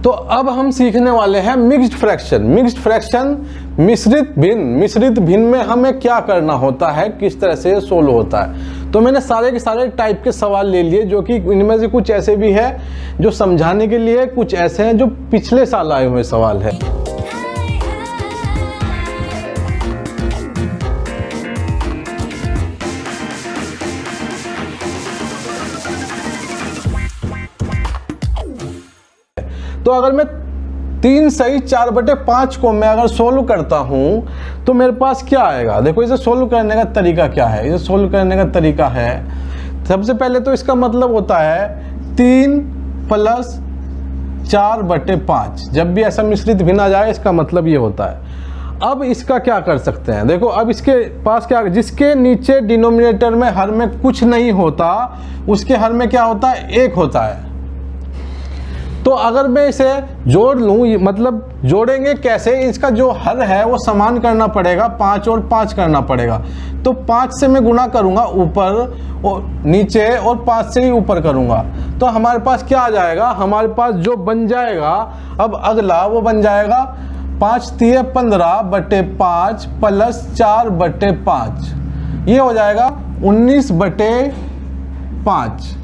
तो अब हम सीखने वाले हैं मिक्स्ड फ्रैक्शन। मिक्स्ड फ्रैक्शन मिश्रित भिन्न। मिश्रित भिन्न में हमें क्या करना होता है, किस तरह से सोल्व होता है। तो मैंने सारे के सारे टाइप के सवाल ले लिए, जो कि इनमें से कुछ ऐसे भी है जो समझाने के लिए, कुछ ऐसे हैं जो पिछले साल आए हुए सवाल है। तो अगर मैं 3 सही 4/5 को मैं अगर सोल्व करता हूं तो मेरे पास क्या आएगा। देखो इसे सोल्व करने का तरीका क्या है। इसे सोल्व करने का तरीका है, सबसे पहले तो इसका मतलब होता है 3 + 4/5। जब भी ऐसा मिश्रित भिन्न आ जाए इसका मतलब ये होता है। अब इसका क्या कर सकते हैं, देखो अब इसके पास क्या, जिसके नीचे डिनोमिनेटर में हर में कुछ नहीं होता उसके हर में क्या होता है, 1 होता है। तो अगर मैं इसे जोड़ लूँ, मतलब जोड़ेंगे कैसे, इसका जो हर है वो समान करना पड़ेगा, 5 और 5 करना पड़ेगा। तो 5 से मैं गुणा करूँगा ऊपर और नीचे, और 5 से ही ऊपर करूँगा। तो हमारे पास क्या आ जाएगा, हमारे पास जो बन जाएगा अब अगला वो बन जाएगा 5 × 3 = 15/5 + 4/5। ये हो जाएगा 19/5।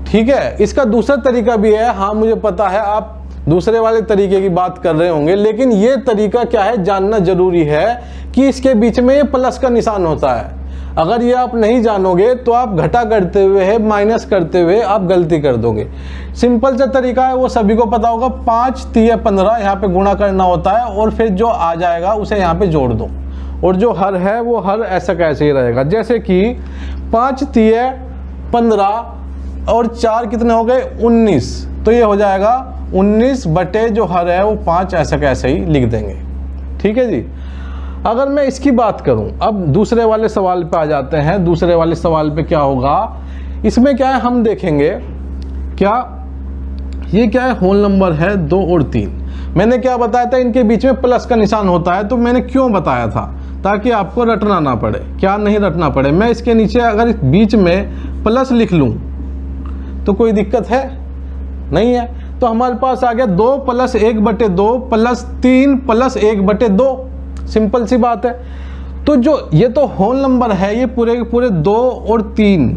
ठीक है। इसका दूसरा तरीका भी है, हाँ मुझे पता है आप दूसरे वाले तरीके की बात कर रहे होंगे, लेकिन ये तरीका क्या है जानना जरूरी है कि इसके बीच में ये प्लस का निशान होता है। अगर ये आप नहीं जानोगे तो आप घटा करते हुए माइनस करते हुए आप गलती कर दोगे। सिंपल सा तरीका है, वो सभी को पता होगा। 5 × 3 = 15 यहाँ पे गुणा करना होता है और फिर जो आ जाएगा उसे यहाँ पे जोड़ दो, और जो हर है वो हर ऐसा कैसे ही रहेगा। जैसे कि 5 × 3 = 15 और 4 कितने हो गए, 19। तो ये हो जाएगा 19 बटे जो हर है वो 5, ऐसा कैसे ही लिख देंगे। ठीक है जी। अगर मैं इसकी बात करूं, अब दूसरे वाले सवाल पे आ जाते हैं। दूसरे वाले सवाल पे क्या होगा, इसमें क्या है हम देखेंगे। क्या ये क्या है, होल नंबर है 2 और 3। मैंने क्या बताया था, इनके बीच में प्लस का निशान होता है। तो मैंने क्यों बताया था, ताकि आपको रटना ना पड़े। क्या नहीं रटना पड़े, मैं इसके नीचे अगर बीच में प्लस लिख लूं तो कोई दिक्कत है नहीं है। तो हमारे पास आ गया 2 + 1/2 + 3 + 1/2। सिंपल सी बात है। तो जो ये तो होल नंबर है, ये पूरे के पूरे 2 और 3,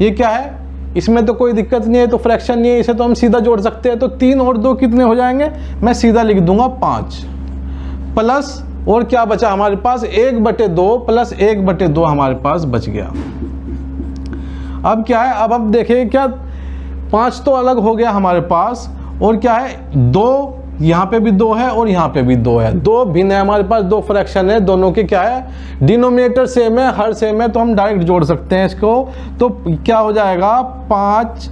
ये क्या है, इसमें तो कोई दिक्कत नहीं है, तो फ्रैक्शन नहीं है, इसे तो हम सीधा जोड़ सकते हैं। तो 3 और 2 कितने हो जाएंगे, मैं सीधा लिख दूंगा 5 प्लस, और क्या बचा हमारे पास, 1/2 + 1/2 हमारे पास बच गया। अब क्या है, अब देखिए क्या, 5 तो अलग हो गया हमारे पास, और क्या है 2, यहाँ पे भी 2 है और यहाँ पे भी 2 है। 2 भिन्न है हमारे पास, 2 फ्रैक्शन है, दोनों के क्या है, डिनोमिनेटर सेम है, हर सेम है, तो हम डायरेक्ट जोड़ सकते हैं इसको। तो क्या हो जाएगा, 5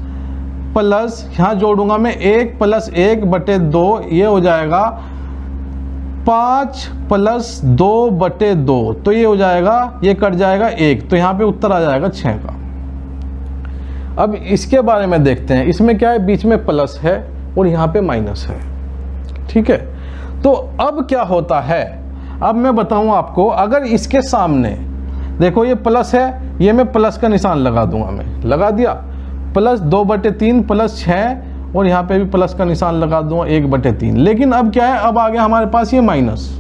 प्लस, यहाँ जोड़ूंगा मैं 1 + 1/2, ये हो जाएगा 5 + 2/2। तो ये हो जाएगा, ये कट जाएगा 1, तो यहाँ पे उत्तर आ जाएगा 6 का। अब इसके बारे में देखते हैं। इसमें क्या है, बीच में प्लस है और यहाँ पे माइनस है। ठीक है। तो अब क्या होता है, अब मैं बताऊं आपको। अगर इसके सामने देखो ये प्लस है, ये मैं प्लस का निशान लगा दूंगा, मैं लगा दिया, +2/3 + 6, और यहाँ पे भी प्लस का निशान लगा दूंगा 1/3। लेकिन अब क्या है, अब आ गया हमारे पास ये माइनस।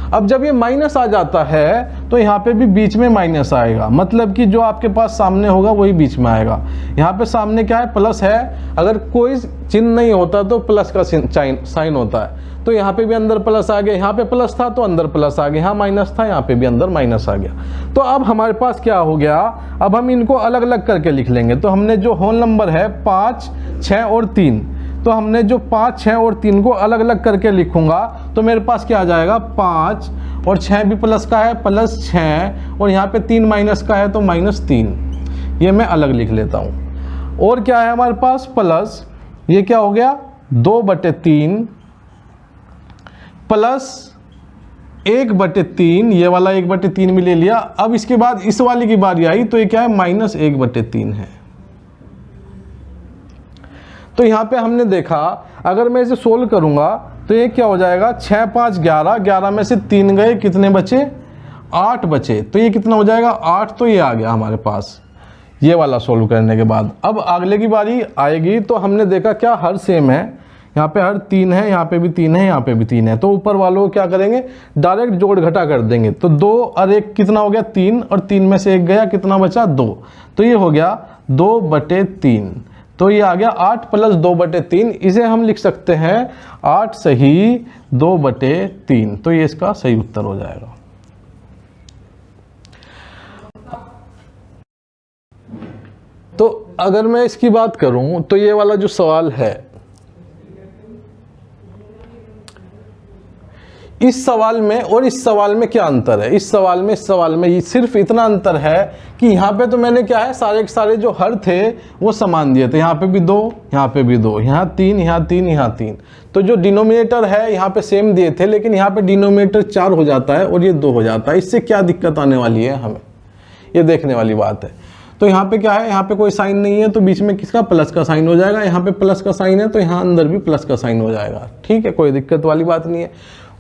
अब जब ये माइनस आ जाता है तो यहाँ पे भी बीच में माइनस आएगा, मतलब कि जो आपके पास सामने होगा वही बीच में आएगा। यहाँ पे सामने क्या है, प्लस है, अगर कोई चिन्ह नहीं होता तो प्लस का साइन होता है। तो यहाँ पे भी अंदर प्लस आ गया, यहाँ पे प्लस था तो अंदर प्लस आ गया, यहाँ माइनस था यहाँ पे भी अंदर माइनस आ गया। तो अब हमारे पास क्या हो गया, अब हम इनको अलग अलग करके लिख लेंगे। तो हमने जो होल नंबर है 5, 6 और 3, तो हमने जो 5, 6 और 3 को अलग अलग करके लिखूंगा तो मेरे पास क्या आ जाएगा, 5 और 6 भी प्लस का है, +6, और यहाँ पे 3 माइनस का है तो -3। ये मैं अलग लिख लेता हूँ। और क्या है हमारे पास, प्लस, ये क्या हो गया 2/3 + 1/3, ये वाला 1/3 भी ले लिया। अब इसके बाद इस वाली की बारी आई तो ये क्या है, -1/3 है। तो यहाँ पे हमने देखा, अगर मैं इसे सोल्व करूंगा तो ये क्या हो जाएगा, 6, 5, 11, 11 में से 3 गए, कितने बचे, 8 बचे। तो ये कितना हो जाएगा, 8। तो ये आ गया हमारे पास ये वाला सोल्व करने के बाद। अब अगले की बारी आएगी तो हमने देखा क्या हर सेम है, यहाँ पे हर 3 है, यहाँ पे भी 3 है, यहाँ पे भी 3 है, तो ऊपर वालों को क्या करेंगे, डायरेक्ट जोड़ घटा कर देंगे। तो 2 और 1 कितना हो गया 3, और 3 में से 1 गया, कितना बचा 2, तो ये हो गया 2/3। तो ये आ गया 8 + 2/3। इसे हम लिख सकते हैं 8 सही 2/3। तो ये इसका सही उत्तर हो जाएगा। तो अगर मैं इसकी बात करूं तो ये वाला जो सवाल है, इस सवाल में और इस सवाल में क्या अंतर है, इस सवाल में इस सवाल में सिर्फ इतना अंतर है कि यहाँ पे तो मैंने क्या है, सारे के सारे जो हर थे वो समान दिए थे। यहाँ पे भी 2, यहाँ पे भी 2, यहाँ 3, यहाँ 3, यहाँ 3। तो जो डिनोमिनेटर है यहाँ पे सेम दिए थे, लेकिन यहाँ पे डिनोमिनेटर 4 हो जाता है और ये 2 हो जाता है। इससे क्या दिक्कत आने वाली है, हमें ये देखने वाली बात है। तो यहाँ पे क्या है, यहाँ पे कोई साइन नहीं है, तो बीच में किसका प्लस का साइन हो जाएगा। यहाँ पे प्लस का साइन है तो यहाँ अंदर भी प्लस का साइन हो जाएगा। ठीक है, कोई दिक्कत वाली बात नहीं है।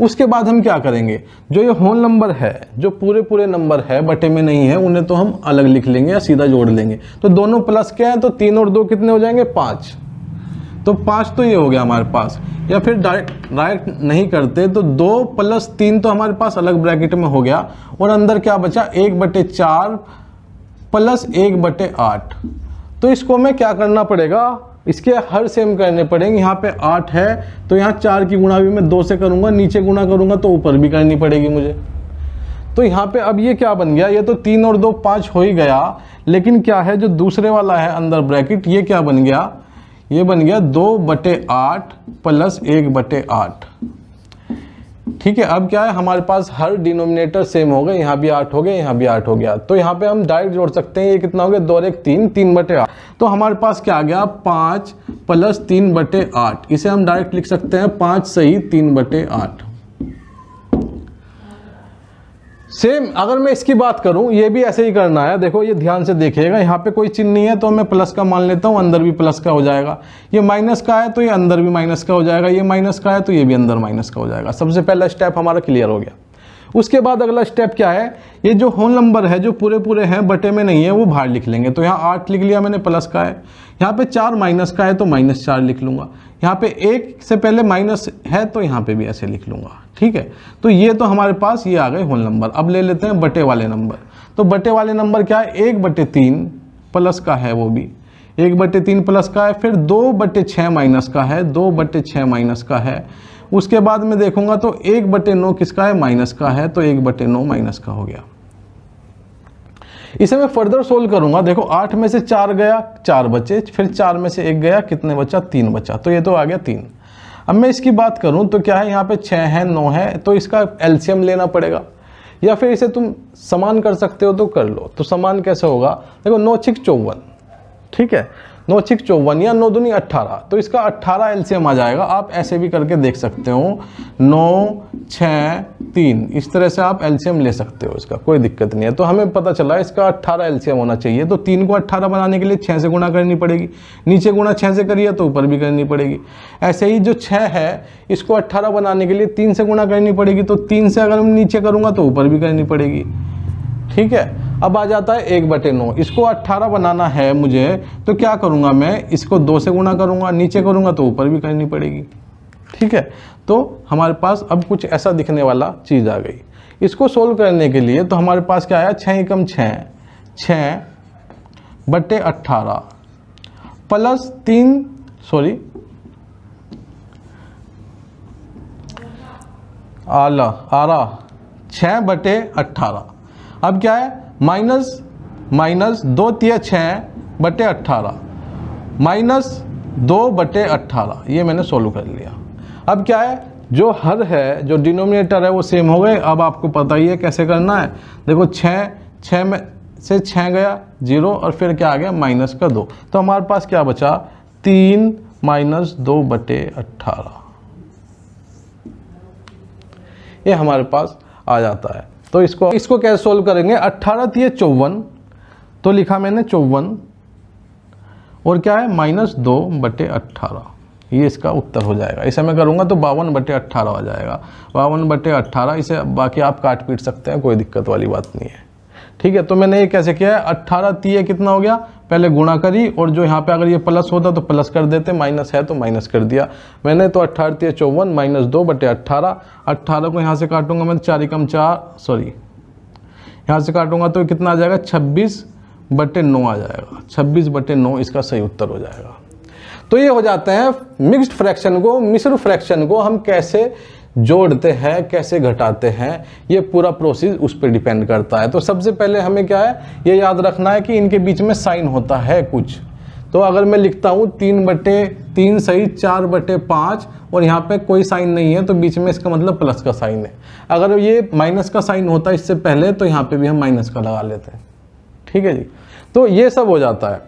उसके बाद हम क्या करेंगे, जो ये होल नंबर है, जो पूरे नंबर है, बटे में नहीं है, उन्हें तो हम अलग लिख लेंगे या सीधा जोड़ लेंगे। तो दोनों प्लस के हैं, तो 3 और 2 कितने हो जाएंगे 5। तो 5 तो ये हो गया हमारे पास। या फिर डायरेक्ट नहीं करते तो 2 + 3 तो हमारे पास अलग ब्रैकेट में हो गया, और अंदर क्या बचा 1/4 + 1/8। तो इसको हमें क्या करना पड़ेगा, इसके हर सेम करने पड़ेंगे। यहाँ पे 8 है तो यहाँ 4 की गुणा भी मैं 2 से करूँगा, नीचे गुणा करूँगा तो ऊपर भी करनी पड़ेगी मुझे। तो यहाँ पे अब ये क्या बन गया, ये तो 3 और 2 5 हो ही गया, लेकिन क्या है जो दूसरे वाला है अंदर ब्रैकेट, ये क्या बन गया, ये बन गया 2/8 + 1/8। ठीक है, अब क्या है हमारे पास हर डिनोमिनेटर सेम हो गए, यहाँ भी 8 हो गए, यहाँ भी 8 हो गया। तो यहाँ पे हम डायरेक्ट जोड़ सकते हैं, ये कितना हो गया 2 और 1 3, 3/8। तो हमारे पास क्या आ गया 5 + 3/8। इसे हम डायरेक्ट लिख सकते हैं 5 सही 3/8। सेम अगर मैं इसकी बात करूं, ये भी ऐसे ही करना है। देखो ये ध्यान से देखिएगा, यहाँ पे कोई चिन्ह नहीं है तो मैं प्लस का मान लेता हूँ, अंदर भी प्लस का हो जाएगा। ये माइनस का है तो ये अंदर भी माइनस का हो जाएगा, ये माइनस का है तो ये भी अंदर माइनस का हो जाएगा। सबसे पहला स्टेप हमारा क्लियर हो गया। उसके बाद अगला स्टेप क्या है, ये जो होल नंबर है जो पूरे हैं, बटे में नहीं है, वो बाहर लिख लेंगे। तो यहाँ 8 लिख लिया मैंने, प्लस का है। यहाँ पे 4 माइनस का है तो -4 लिख लूंगा। यहाँ पे 1 से पहले माइनस है तो यहाँ पे भी ऐसे लिख लूंगा। ठीक है, तो ये तो हमारे पास ये आ गए होल नंबर। अब ले लेते हैं बटे वाले नंबर। तो बटे वाले नंबर क्या है, 1/3 प्लस का है, वो भी 1/3 प्लस का है। फिर 2/6 माइनस का है, 2/6 माइनस का है। उसके बाद में देखूंगा तो 1/9 किसका है, माइनस का है, तो 1/9 माइनस का हो गया। इसे मैं फर्दर सोल्व करूंगा। देखो 8 में से 4 गया, 4 बचे, फिर 4 में से 1 गया, कितने बचा 3 बचा, तो ये तो आ गया 3। अब मैं इसकी बात करूं तो क्या है, यहाँ पे 6 है 9 है, तो इसका एलसीएम लेना पड़ेगा, या फिर इसे तुम समान कर सकते हो तो कर लो। तो समान कैसे होगा, देखो 9 6 54, ठीक है, 9 6 54 या 9 दूनी 18, तो इसका 18 एलसीएम आ जाएगा। आप ऐसे भी करके देख सकते हो, 9 6 3, इस तरह से आप एलसीएम ले सकते हो, इसका कोई दिक्कत नहीं है। तो हमें पता चला इसका 18 एलसीएम होना चाहिए। तो 3 को 18 बनाने के लिए 6 से गुणा करनी पड़ेगी, नीचे गुणा 6 से करिए तो ऊपर भी करनी पड़ेगी। ऐसे ही जो 6 है इसको 18 बनाने के लिए 3 से गुणा करनी पड़ेगी, तो 3 से अगर मैं नीचे करूँगा तो ऊपर भी करनी पड़ेगी। ठीक है, अब आ जाता है 1/9। इसको 18 बनाना है मुझे, तो क्या करूंगा मैं, इसको 2 से गुणा करूंगा, नीचे करूंगा तो ऊपर भी करनी पड़ेगी। ठीक है, तो हमारे पास अब कुछ ऐसा दिखने वाला चीज़ आ गई। इसको सोल्व करने के लिए तो हमारे पास क्या आया, 6 × 6 6/18 प्लस 3 6 6/18। अब क्या है, माइनस 2 × 6/18 -2/18, ये मैंने सोल्व कर लिया। अब क्या है, जो हर है, जो डिनोमिनेटर है वो सेम हो गए। अब आपको पता ही है कैसे करना है। देखो 6 में से 6 गया 0, और फिर क्या आ गया -2, तो हमारे पास क्या बचा 3 - 2/18, ये हमारे पास आ जाता है। तो इसको कैसे सोल्व करेंगे, 18 × 54, तो लिखा मैंने 54, और क्या है -2/18, ये इसका उत्तर हो जाएगा। इसे मैं करूँगा तो 52/18 आ जाएगा, 52/18। इसे बाकी आप काट पीट सकते हैं, कोई दिक्कत वाली बात नहीं है। ठीक है, तो मैंने ये कैसे किया है, 18 × 3 कितना हो गया पहले गुणा करी, और जो यहाँ पे अगर ये प्लस होता तो प्लस कर देते, माइनस है तो माइनस कर दिया मैंने। तो 18 54 माइनस 2/18, 18 को यहाँ से काटूंगा मैं 4 सॉरी यहाँ से काटूंगा तो कितना आ जाएगा 26/9 आ जाएगा, 26/9 इसका सही उत्तर हो जाएगा। तो ये हो जाते हैं मिक्स्ड फ्रैक्शन को, मिश्र फ्रैक्शन को हम कैसे जोड़ते हैं, कैसे घटाते हैं, ये पूरा प्रोसेस उस पर डिपेंड करता है। तो सबसे पहले हमें क्या है ये याद रखना है कि इनके बीच में साइन होता है कुछ। तो अगर मैं लिखता हूँ 3/3 सही 4/5 और यहाँ पे कोई साइन नहीं है तो बीच में इसका मतलब प्लस का साइन है। अगर ये माइनस का साइन होता है इससे पहले तो यहाँ पे भी हम माइनस का लगा लेते हैं। ठीक है जी, तो ये सब हो जाता है।